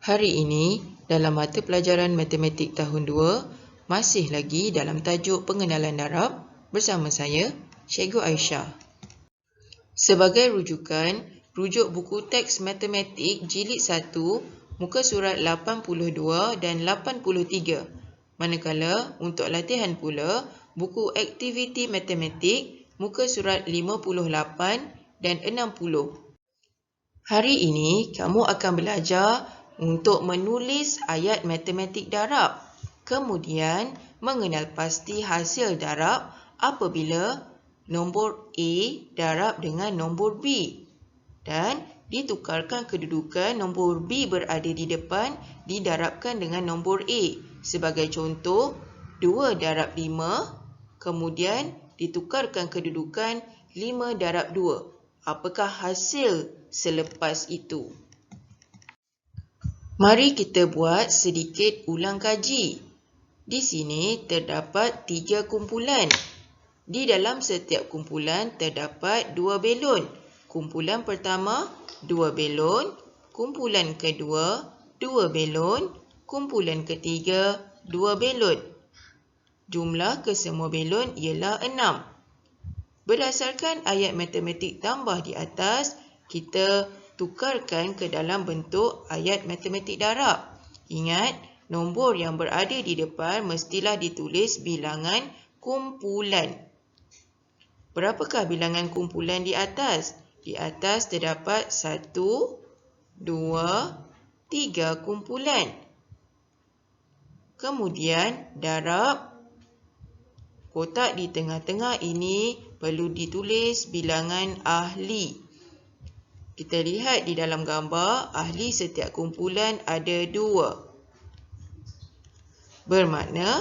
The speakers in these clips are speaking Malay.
Hari ini, dalam mata pelajaran Matematik tahun 2, masih lagi dalam tajuk pengenalan darab bersama saya, Cikgu Aisyah. Sebagai rujukan, rujuk buku teks Matematik Jilid 1, muka surat 82 dan 83. Manakala, untuk latihan pula, buku aktiviti matematik muka surat 58 dan 60. Hari ini, kamu akan belajar untuk menulis ayat matematik darab, kemudian mengenal pasti hasil darab apabila nombor A darab dengan nombor B dan ditukarkan kedudukan nombor B berada di depan didarabkan dengan nombor A. Sebagai contoh, 2 darab 5, kemudian ditukarkan kedudukan 5 darab 2. Apakah hasil selepas itu? Mari kita buat sedikit ulang kaji. Di sini terdapat 3 kumpulan. Di dalam setiap kumpulan terdapat 2 belon. Kumpulan pertama, 2 belon. Kumpulan kedua, 2 belon. Kumpulan ketiga, 2 belon. Jumlah kesemua belon ialah 6. Berdasarkan ayat matematik tambah di atas, kita tukarkan ke dalam bentuk ayat matematik darab. Ingat, nombor yang berada di depan mestilah ditulis bilangan kumpulan. Berapakah bilangan kumpulan di atas? Di atas terdapat 1, 2, 3 kumpulan. Kemudian darab kotak di tengah-tengah ini perlu ditulis bilangan ahli. Kita lihat di dalam gambar, ahli setiap kumpulan ada 2. Bermakna,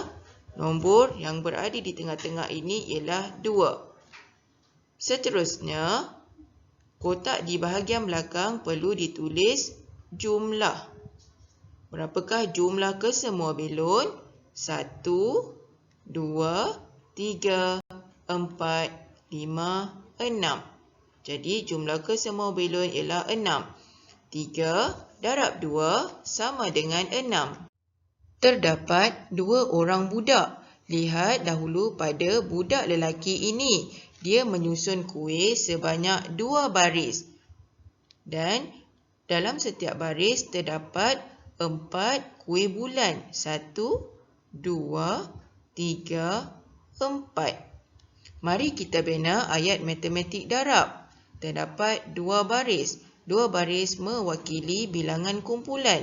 nombor yang berada di tengah-tengah ini ialah 2. Seterusnya, kotak di bahagian belakang perlu ditulis jumlah. Berapakah jumlah kesemua belon? 1, 2, 3, 4, 5, 6. Jadi, jumlah kesemua belon ialah 6. 3 darab 2 sama dengan 6. Terdapat 2 orang budak. Lihat dahulu pada budak lelaki ini. Dia menyusun kuih sebanyak 2 baris. Dan dalam setiap baris terdapat 4 kuih bulan. 1, 2, 3, 4. Mari kita bina ayat matematik darab. Terdapat 2 baris. 2 baris mewakili bilangan kumpulan.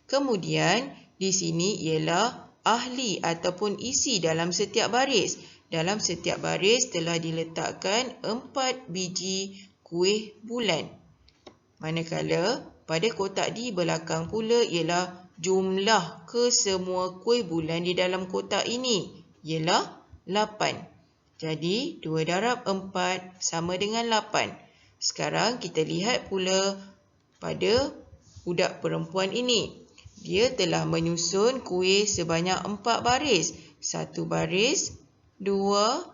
Kemudian, di sini ialah ahli ataupun isi dalam setiap baris. Dalam setiap baris telah diletakkan 4 biji kuih bulan. Manakala, pada kotak di belakang pula ialah jumlah kesemua kuih bulan di dalam kotak ini ialah 8. Jadi, 2 darab 4 sama dengan 8. Sekarang kita lihat pula pada budak perempuan ini. Dia telah menyusun kuih sebanyak 4 baris. 1 baris, 2,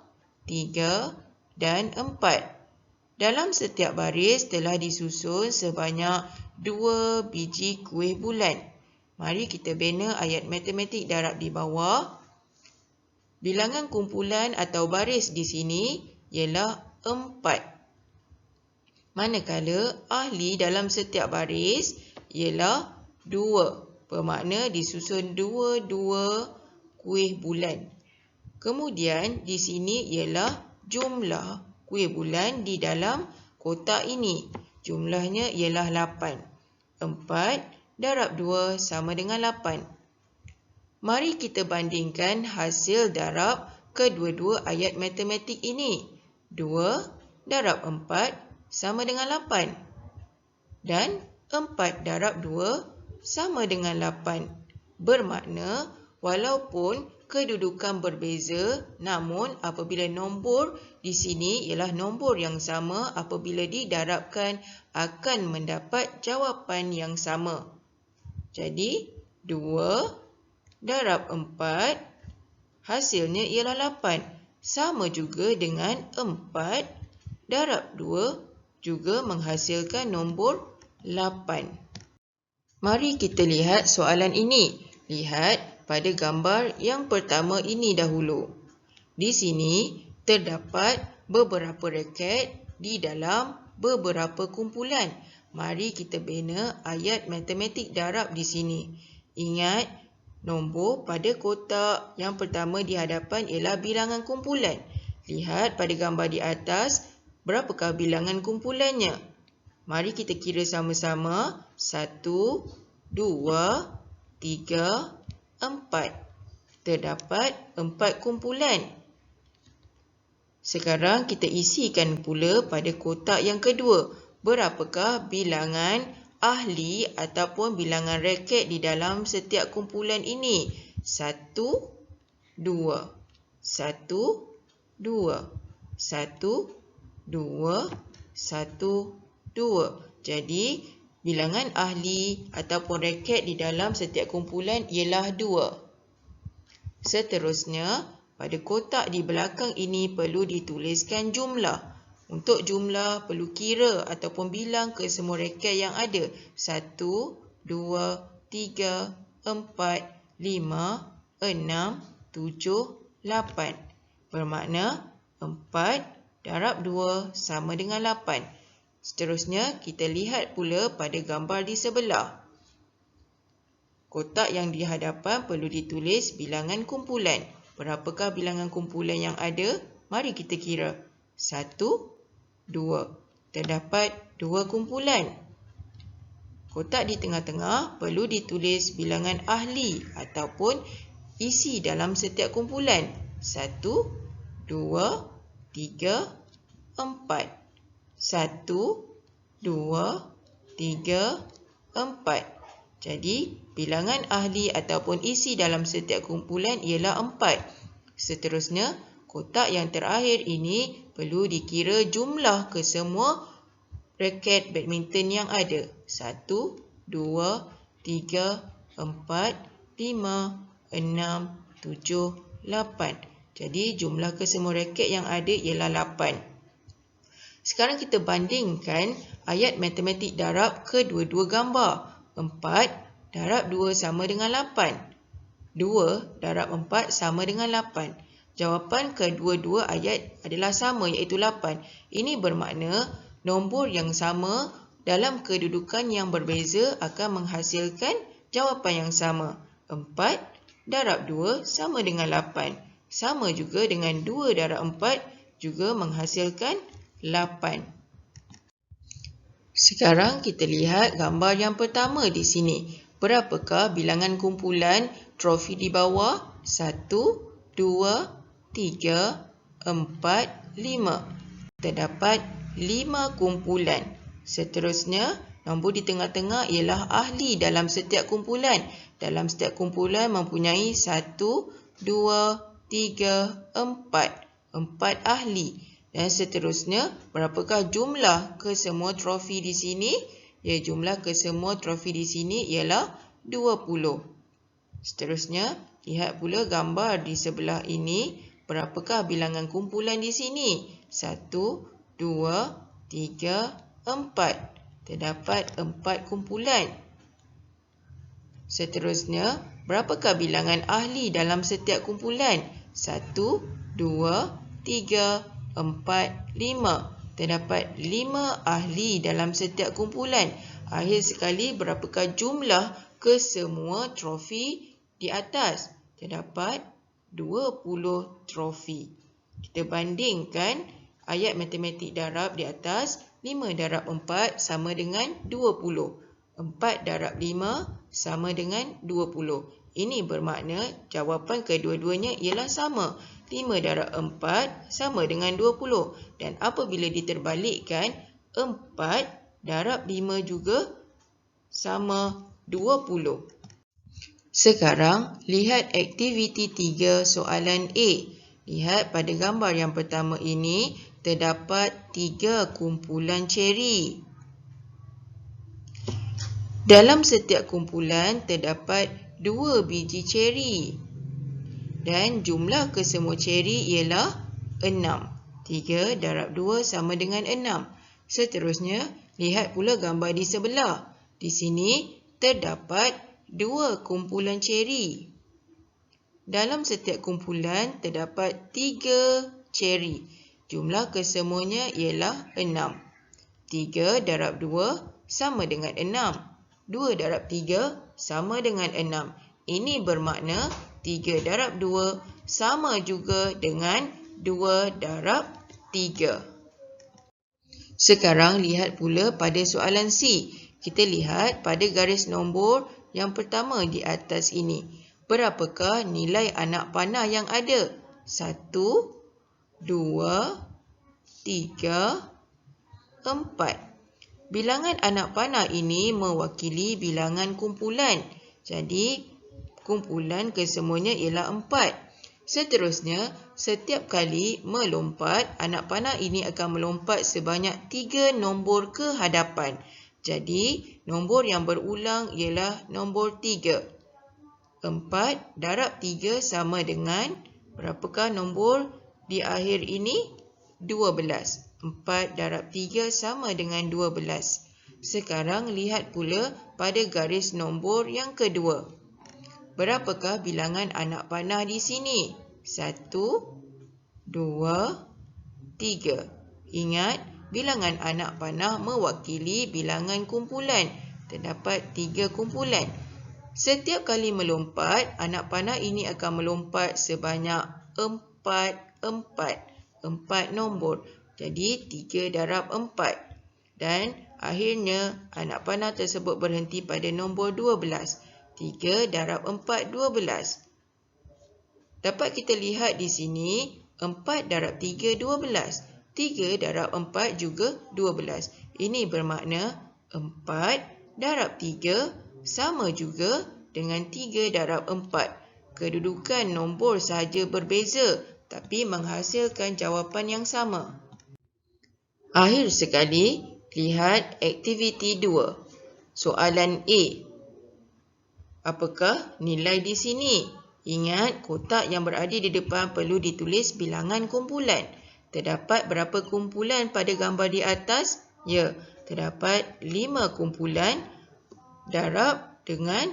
3 dan 4. Dalam setiap baris telah disusun sebanyak 2 biji kuih bulan. Mari kita bina ayat matematik darab di bawah. Bilangan kumpulan atau baris di sini ialah 4. Manakala ahli dalam setiap baris ialah 2. Bermakna disusun 2 kuih bulan. Kemudian di sini ialah jumlah kuih bulan di dalam kotak ini. Jumlahnya ialah 8. 4 darab 2 sama dengan 8. Mari kita bandingkan hasil darab kedua-dua ayat matematik ini. 2 darab 4 sama dengan 8. Dan 4 darab 2 sama dengan 8. Bermakna, walaupun kedudukan berbeza, namun apabila nombor di sini ialah nombor yang sama, apabila didarabkan akan mendapat jawapan yang sama. Jadi, 2 darab 4, hasilnya ialah 8. Sama juga dengan 4 darab 2 juga menghasilkan nombor 8. Mari kita lihat soalan ini. Lihat pada gambar yang pertama ini dahulu. Di sini terdapat beberapa raket di dalam beberapa kumpulan. Mari kita bina ayat matematik darab di sini. Ingat, nombor pada kotak yang pertama di hadapan ialah bilangan kumpulan. Lihat pada gambar di atas, berapakah bilangan kumpulannya? Mari kita kira sama-sama. 1, 2, 3, 4. Terdapat 4 kumpulan. Sekarang kita isikan pula pada kotak yang kedua. Berapakah bilangan ahli ataupun bilangan raket di dalam setiap kumpulan ini? 1, 2. 1, 2. 1, 2. 1, 2. Jadi, bilangan ahli ataupun raket di dalam setiap kumpulan ialah 2. Seterusnya, pada kotak di belakang ini perlu dituliskan jumlah. Untuk jumlah, perlu kira ataupun bilang ke semua raket yang ada. 1, 2, 3, 4, 5, 6, 7, 8. Bermakna 4 darab 2 sama dengan 8. Seterusnya, kita lihat pula pada gambar di sebelah. Kotak yang di hadapan perlu ditulis bilangan kumpulan. Berapakah bilangan kumpulan yang ada? Mari kita kira. 1, 2. Terdapat 2 kumpulan. Kotak di tengah-tengah perlu ditulis bilangan ahli ataupun isi dalam setiap kumpulan. 1, 2, 3, 4. 1, 2, 3, 4. Jadi, bilangan ahli ataupun isi dalam setiap kumpulan ialah 4. Seterusnya, kotak yang terakhir ini perlu dikira jumlah kesemua raket badminton yang ada. 1, 2, 3, 4, 5, 6, 7, 8. Jadi, jumlah kesemua raket yang ada ialah 8. Sekarang kita bandingkan ayat matematik darab kedua-dua gambar. 4 darab 2 sama dengan 8. 2 darab 4 sama dengan 8. Jawapan kedua-dua ayat adalah sama, iaitu 8. Ini bermakna nombor yang sama dalam kedudukan yang berbeza akan menghasilkan jawapan yang sama. 4 darab 2 sama dengan 8. Sama juga dengan 2 darab 4 juga menghasilkan 8. Sekarang kita lihat gambar yang pertama di sini. Berapakah bilangan kumpulan trofi di bawah? 1, 2, 3, 4, 5. Terdapat 5 kumpulan. Seterusnya, nombor di tengah-tengah ialah ahli dalam setiap kumpulan. Dalam setiap kumpulan mempunyai 1, 2, 3, 4. 4 ahli. Dan seterusnya, berapakah jumlah kesemua trofi di sini? Ya, jumlah kesemua trofi di sini ialah 20. Seterusnya, lihat pula gambar di sebelah ini. Berapakah bilangan kumpulan di sini? 1, 2, 3, 4. Terdapat 4 kumpulan. Seterusnya, berapakah bilangan ahli dalam setiap kumpulan? 1, 2, 3, 4, 5. Terdapat 5 ahli dalam setiap kumpulan. Akhir sekali, berapakah jumlah kesemua trofi di atas? Terdapat 20 trofi. Kita bandingkan ayat matematik darab di atas. 5 darab 4 sama dengan 20. 4 darab 5 sama dengan 20. Ini bermakna jawapan kedua-duanya ialah sama. 5 darab 4 sama dengan 20. Dan apabila diterbalikkan, 4 darab 5 juga sama 20. Sekarang, lihat aktiviti 3 soalan A. Lihat pada gambar yang pertama ini, terdapat 3 kumpulan ceri. Dalam setiap kumpulan, terdapat 2 biji ceri. Dan jumlah kesemua ceri ialah 6. 3 darab 2 sama dengan 6. Seterusnya, lihat pula gambar di sebelah. Di sini, terdapat 2 kumpulan ceri. Dalam setiap kumpulan terdapat 3 ceri. Jumlah kesemuanya ialah 6. 3 darab 2 sama dengan 6. 2 darab 3 sama dengan 6. Ini bermakna 3 darab 2 sama juga dengan 2 darab 3. Sekarang lihat pula pada soalan C. Kita lihat pada garis nombor yang pertama di atas ini. Berapakah nilai anak panah yang ada? 1, 2, 3, 4. Bilangan anak panah ini mewakili bilangan kumpulan. Jadi, kumpulan kesemuanya ialah 4. Seterusnya, setiap kali melompat, anak panah ini akan melompat sebanyak 3 nombor ke hadapan. Jadi, nombor yang berulang ialah nombor 3. 4 darab 3 sama dengan, berapakah nombor di akhir ini? 12. 4 darab 3 sama dengan 12. Sekarang lihat pula pada garis nombor yang kedua. Berapakah bilangan anak panah di sini? 1, 2, 3. Ingat, bilangan anak panah mewakili bilangan kumpulan. Terdapat 3 kumpulan. Setiap kali melompat, anak panah ini akan melompat sebanyak 4 nombor. Jadi 3 darab 4. Dan akhirnya anak panah tersebut berhenti pada nombor 12. 3 darab 4, 12. Dapat kita lihat di sini, 4 darab 3, 12. 3 darab 4 juga 12. Ini bermakna 4 darab 3 sama juga dengan 3 darab 4. Kedudukan nombor sahaja berbeza, tapi menghasilkan jawapan yang sama. Akhir sekali, lihat aktiviti 2. Soalan A. Apakah nilai di sini? Ingat, kotak yang berada di depan perlu ditulis bilangan kumpulan. Terdapat berapa kumpulan pada gambar di atas? Ya, terdapat 5 kumpulan. Darab dengan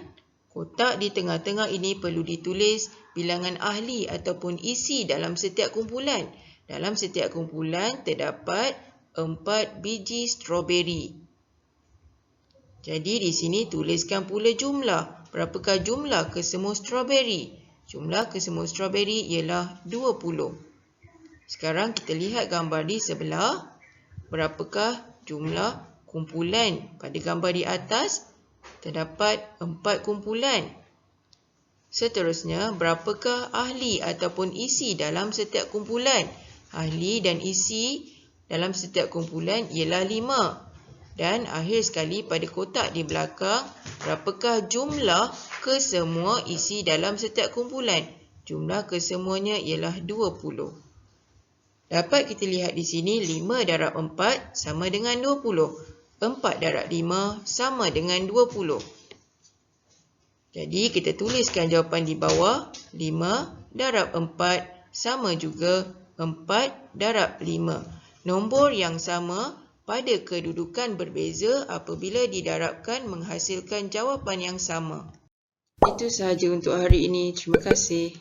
kotak di tengah-tengah ini perlu ditulis bilangan ahli ataupun isi dalam setiap kumpulan. Dalam setiap kumpulan terdapat 4 biji stroberi. Jadi di sini tuliskan pula jumlah. Berapakah jumlah kesemua stroberi? Jumlah kesemua stroberi ialah 20. Sekarang kita lihat gambar di sebelah. Berapakah jumlah kumpulan pada gambar di atas? Terdapat 4 kumpulan. Seterusnya, berapakah ahli ataupun isi dalam setiap kumpulan? Ahli dan isi dalam setiap kumpulan ialah 5. Dan akhir sekali pada kotak di belakang, berapakah jumlah kesemua isi dalam setiap kumpulan? Jumlah kesemuanya ialah 20. Dapat kita lihat di sini 5 darab 4 sama dengan 20. 4 darab 5 sama dengan 20. Jadi kita tuliskan jawapan di bawah. 5 darab 4 sama juga 4 darab 5. Nombor yang sama pada kedudukan berbeza apabila didarabkan menghasilkan jawapan yang sama. Itu sahaja untuk hari ini. Terima kasih.